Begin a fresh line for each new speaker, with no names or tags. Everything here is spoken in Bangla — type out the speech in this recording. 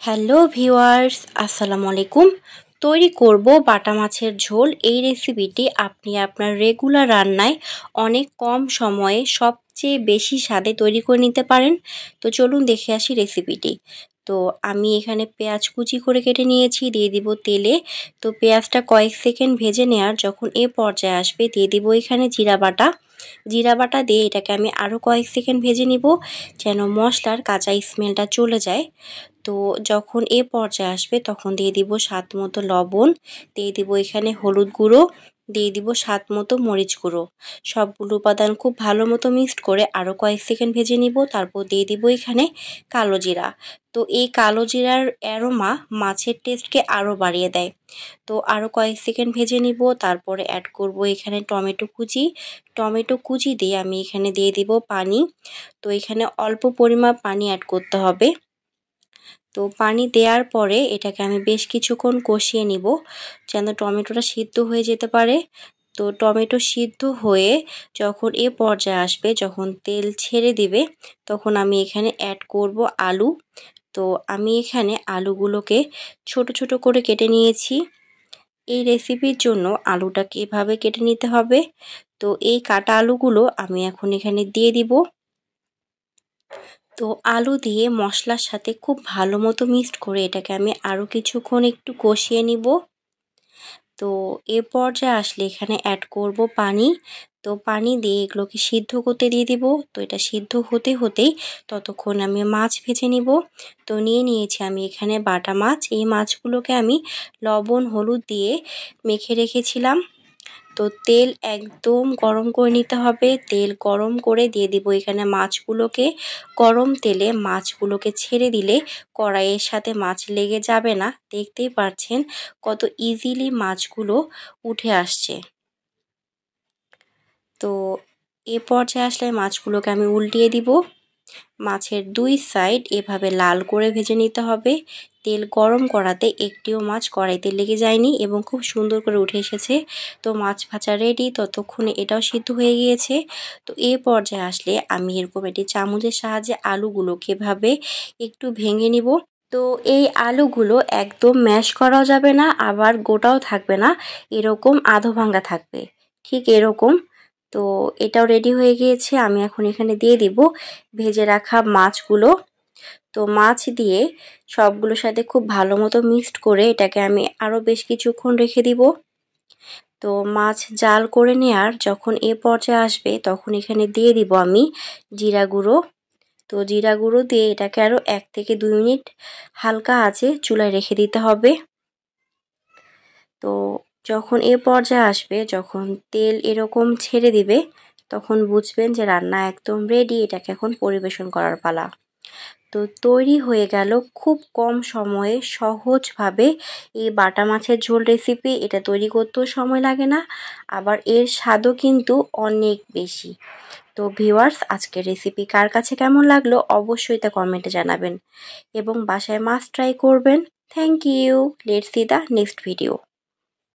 হ্যালো ভিউয়ার্স, আসসালামু আলাইকুম। তৈরি করব বাটা মাছের ঝোল। এই রেসিপিটি আপনি আপনার রেগুলার রান্নায় অনেক কম সময়ে সবচেয়ে বেশি স্বাদে তৈরি করে নিতে পারেন। তো চলুন দেখে আসি রেসিপিটি। তো আমি এখানে পেঁয়াজ কুচি করে কেটে নিয়েছি, দিয়ে দিব তেলে। তো পেঁয়াজটা কয়েক সেকেন্ড ভেজে নেওয়ার যখন এ পর্যায়ে আসবে, দিয়ে দিব এখানে জিরা বাটা দিয়ে এটাকে আমি আরও কয়েক সেকেন্ড ভেজে নিব, যেন মশলার কাঁচা স্মেলটা চলে যায়। তো যখন এ পর্যায়ে আসবে তখন দিয়ে দিব স্বাদ মতো লবণ, দিয়ে দিব এখানে হলুদ গুঁড়ো, দিয়ে দিব স্বাদ মতো মরিচ গুঁড়ো। সবগুলো উপাদান খুব ভালো মতো মিক্সড করে আরও কয়েক সেকেন্ড ভেজে নিব। তারপর দিয়ে দিব এখানে কালো জিরা। তো এই কালো জিরার অ্যারোমা মাছের টেস্টকে আরও বাড়িয়ে দেয়। তো আরও কয়েক সেকেন্ড ভেজে নিব। তারপরে অ্যাড করব এখানে টমেটো কুচি দিয়ে আমি এখানে দিয়ে দিব পানি। তো এখানে অল্প পরিমাণ পানি অ্যাড করতে হবে। তো পানি দেওয়ার পরে এটাকে আমি বেশ কিছুক্ষণ কষিয়ে নিব, যেন টমেটোটা সিদ্ধ হয়ে যেতে পারে। তো টমেটো সিদ্ধ হয়ে যখন এ পর্যায়ে আসবে, যখন তেল ছেড়ে দিবে, তখন আমি এখানে অ্যাড করব আলু। তো আমি এখানে আলুগুলোকে ছোট ছোট করে কেটে নিয়েছি। এই রেসিপির জন্য আলুটাকে এভাবে কেটে নিতে হবে। তো এই কাটা আলুগুলো আমি এখন এখানে দিয়ে দিব। তো আলু দিয়ে মশলার সাথে খুব ভালো মতো মিক্সড করে এটাকে আমি আরও কিছুক্ষণ একটু কষিয়ে নিব। তো এ পর্যায়ে আসলে এখানে অ্যাড করব পানি। তো পানি দিয়ে এগুলোকে সিদ্ধ করতে দিয়ে দিব। তো এটা সিদ্ধ হতে হতেই ততক্ষণ আমি মাছ ভেজে নিব। তো নিয়েছি আমি এখানে বাটা মাছ। এই মাছগুলোকে আমি লবণ হলুদ দিয়ে মেখে রেখেছিলাম। তো তেল একদম গরম করে নিতে হবে। তেল গরম করে দিয়ে দিব এখানে মাছগুলোকে। গরম তেলে মাছগুলোকে ছেড়ে দিলে কড়াইয়ের সাথে মাছ লেগে যাবে না। দেখতেই পাচ্ছেন কত ইজিলি মাছগুলো উঠে আসছে। তো এ পর্যায়ে আসলে মাছগুলোকে আমি উল্টিয়ে দিব। মাছের দুই সাইড এভাবে লাল করে ভেজে নিতে হবে। তেল গরম করাতে একটিও মাছ কড়াইতে লেগে যায়নি এবং খুব সুন্দর করে উঠে এসেছে। তো মাছ ভাজা রেডি, ততক্ষণে এটাও সিদ্ধ হয়ে গিয়েছে। তো এ পর্যায়ে আসলে আমি এরকম একটি চামচের সাহায্যে আলুগুলোকে এভাবে একটু ভেঙে নিব। তো এই আলুগুলো একদম ম্যাশ করাও যাবে না, আবার গোটাও থাকবে না, এরকম আধো ভাঙা থাকবে, ঠিক এরকম। তো এটাও রেডি হয়ে গিয়েছে। আমি এখন এখানে দিয়ে দিব ভেজে রাখা মাছগুলো। তো মাছ দিয়ে সবগুলোর সাথে খুব ভালো মতো মিক্সড করে এটাকে আমি আরও বেশ কিছুক্ষণ রেখে দিব। তো মাছ জাল করে নেওয়ার যখন এ পর্যায়ে আসবে, তখন এখানে দিয়ে দিব আমি জিরা গুঁড়ো। তো জিরা গুঁড়ো দিয়ে এটাকে আরও 1 থেকে 2 মিনিট হালকা আঁচে চুলায় রেখে দিতে হবে। তো যখন এ পর্যায়ে আসবে, যখন তেল এরকম ছেড়ে দিবে, তখন বুঝবেন যে রান্না একদম রেডি। এটাকে এখন পরিবেশন করার পালা। তো তৈরি হয়ে গেল খুব কম সময়ে সহজভাবে এই বাটা মাছের ঝোল রেসিপি। এটা তৈরি করতেও সময় লাগে না, আবার এর স্বাদও কিন্তু অনেক বেশি। তো ভিউয়ার্স, আজকের রেসিপি কার কাছে কেমন লাগলো অবশ্যই তা কমেন্টে জানাবেন এবং বাসায় মাস্ট ট্রাই করবেন। Thank you. Let's see the next video.